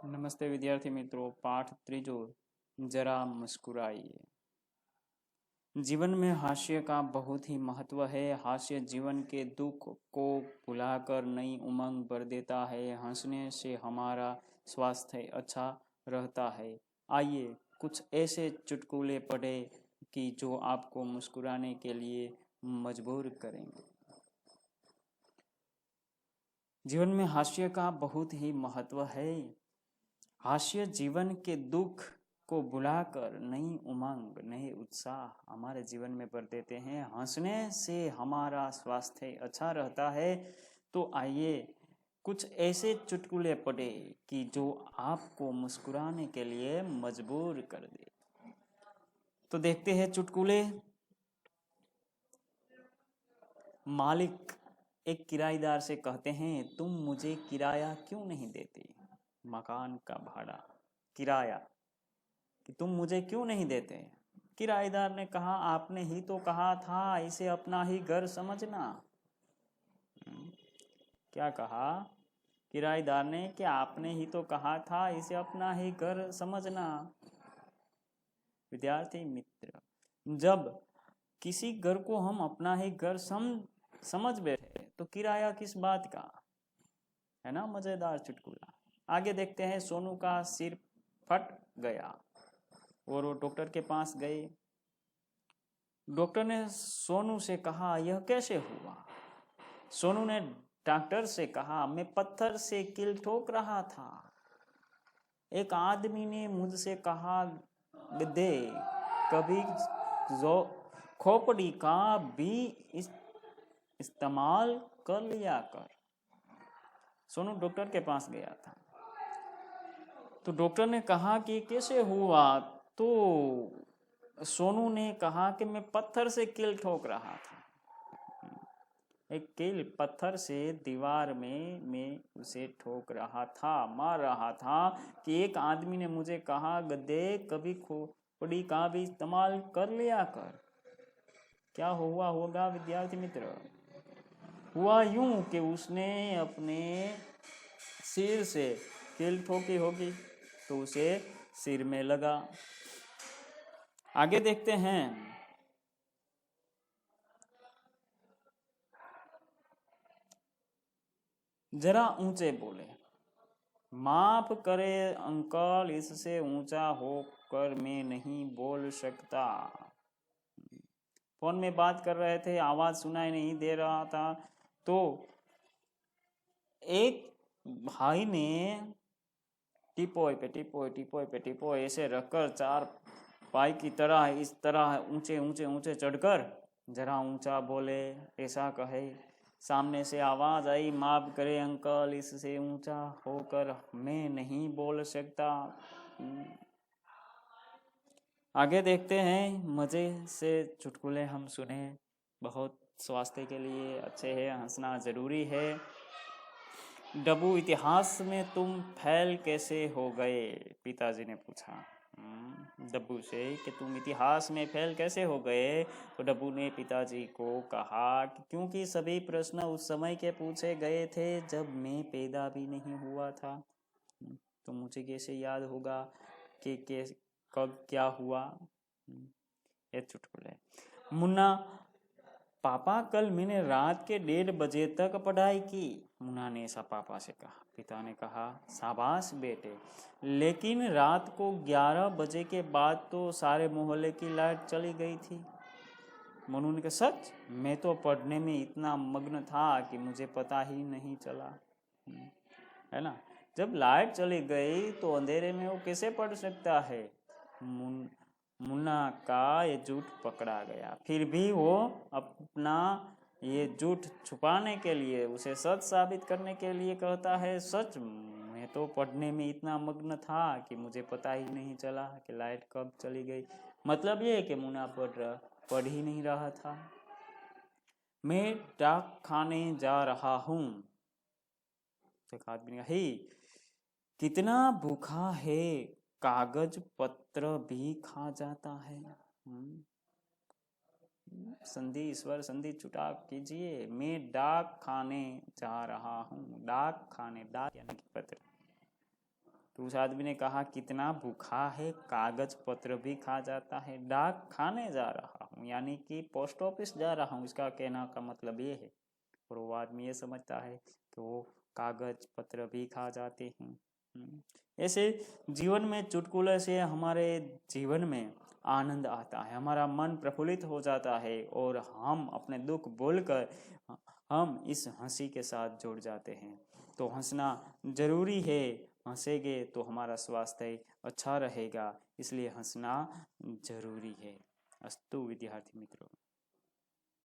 नमस्ते विद्यार्थी मित्रों। पाठ त्रीजो, जरा मुस्कुराइए। जीवन में हास्य का बहुत ही महत्व है। हास्य जीवन के दुख को भुलाकर नई उमंग भर देता है। हंसने से हमारा स्वास्थ्य अच्छा रहता है। आइए कुछ ऐसे चुटकुले पढ़े कि जो आपको मुस्कुराने के लिए मजबूर करेंगे। जीवन में हास्य का बहुत ही महत्व है। हास्य जीवन के दुख को भुलाकर नई उमंग, नए उत्साह हमारे जीवन में भर देते हैं। हंसने से हमारा स्वास्थ्य अच्छा रहता है। तो आइए कुछ ऐसे चुटकुले पढ़े कि जो आपको मुस्कुराने के लिए मजबूर कर दे। तो देखते हैं चुटकुले। मालिक एक किराएदार से कहते हैं, तुम मुझे किराया क्यों नहीं देते? मकान का भाड़ा, किराया, कि तुम मुझे क्यों नहीं देते? किराएदार ने कहा, आपने ही तो कहा था इसे अपना ही घर समझना। क्या कहा किराएदार ने? कि आपने ही तो कहा था इसे अपना ही घर समझना। विद्यार्थी मित्र, जब किसी घर को हम अपना ही घर समझ बैठे तो किराया किस बात का? है ना मजेदार चुटकुला। आगे देखते हैं। सोनू का सिर फट गया और वो डॉक्टर के पास गए। डॉक्टर ने सोनू से कहा, यह कैसे हुआ? सोनू ने डॉक्टर से कहा, मैं पत्थर से कील ठोक रहा था। एक आदमी ने मुझसे कहा, गधे, कभी खोपड़ी का भी इस्तेमाल कर लिया कर। सोनू डॉक्टर के पास गया था। तो डॉक्टर ने कहा कि कैसे हुआ? तो सोनू ने कहा कि मैं पत्थर से कील ठोक रहा था। एक कील पत्थर से दीवार में मैं उसे ठोक रहा था, मार रहा था कि एक आदमी ने मुझे कहा, गधे, कभी खोपड़ी का भी इस्तेमाल कर लिया कर। क्या हुआ होगा विद्यार्थी मित्र? हुआ यूं कि उसने अपने सिर से कील ठोकी होगी तो उसे सिर में लगा। आगे देखते हैं। जरा ऊंचे बोले। माफ करे अंकल, इससे ऊंचा होकर मैं नहीं बोल सकता। फोन में बात कर रहे थे, आवाज सुनाई नहीं दे रहा था। तो एक भाई ने टिपोय पे टिपोय, टिपोय पे टिपोय ऐसे रखकर चार पाई की तरह इस तरह ऊंचे ऊंचे ऊंचे चढ़कर जरा ऊंचा बोले, ऐसा कहे। सामने से आवाज आई, माफ करे अंकल, इससे ऊंचा होकर मैं नहीं बोल सकता। आगे देखते हैं। मजे से चुटकुले हम सुने, बहुत स्वास्थ्य के लिए अच्छे हैं। हंसना जरूरी है। डब्बू, इतिहास में तुम फेल कैसे हो गए? पिताजी ने पूछा डब्बू से कि तुम इतिहास में फेल कैसे हो गए? तो डब्बू ने पिताजी को कहा कि क्योंकि सभी प्रश्न उस समय के पूछे गए थे जब मैं पैदा भी नहीं हुआ था। तो मुझे कैसे याद होगा कि कब क्या हुआ? ये चुटकुले। मुन्ना, पापा, कल मैंने रात के 1:30 बजे तक पढ़ाई की। मुन्ना ने ऐसा पापा से कहा। पिता ने कहा, शाबाश बेटे, लेकिन रात को 11 बजे के बाद तो सारे मोहल्ले की लाइट चली गई थी। मनु ने कहा, सच? मैं तो पढ़ने में इतना मग्न था कि मुझे पता ही नहीं चला। है ना? जब लाइट चली गई तो अंधेरे में वो कैसे पढ़ सकता है? मुन्ना का ये झूठ पकड़ा गया। फिर भी वो अपना ये झूठ छुपाने के लिए, उसे सच साबित करने के लिए कहता है, सच, मैं तो पढ़ने में इतना मग्न था कि मुझे पता ही नहीं चला कि लाइट कब चली गई। मतलब ये है कि मुन्ना पढ़ ही नहीं रहा था। मैं डाक खाने जा रहा हूँ। आदमी ही कितना भूखा है, कागज पत्र भी खा जाता है। संधि, ईश्वर संधि छुटा कीजिए। मैं डाक खाने जा रहा हूँ। डाक खाने, डाक यानी कि पत्र। तो उस आदमी ने कहा कितना भूखा है, कागज पत्र भी खा जाता है, डाक खाने जा रहा हूँ, यानी कि पोस्ट ऑफिस जा रहा हूँ, इसका कहना का मतलब ये है। और वो आदमी ये समझता है कि वो कागज पत्र भी खा जाते हैं। ऐसे जीवन में चुटकुले से हमारे जीवन में आनंद आता है, हमारा मन प्रफुल्लित हो जाता है और हम अपने दुख बोलकर हम इस हंसी के साथ जुड़ जाते हैं। तो हंसना जरूरी है, हंसेंगे तो हमारा स्वास्थ्य अच्छा रहेगा, इसलिए हंसना जरूरी है। अस्तु विद्यार्थी मित्रों।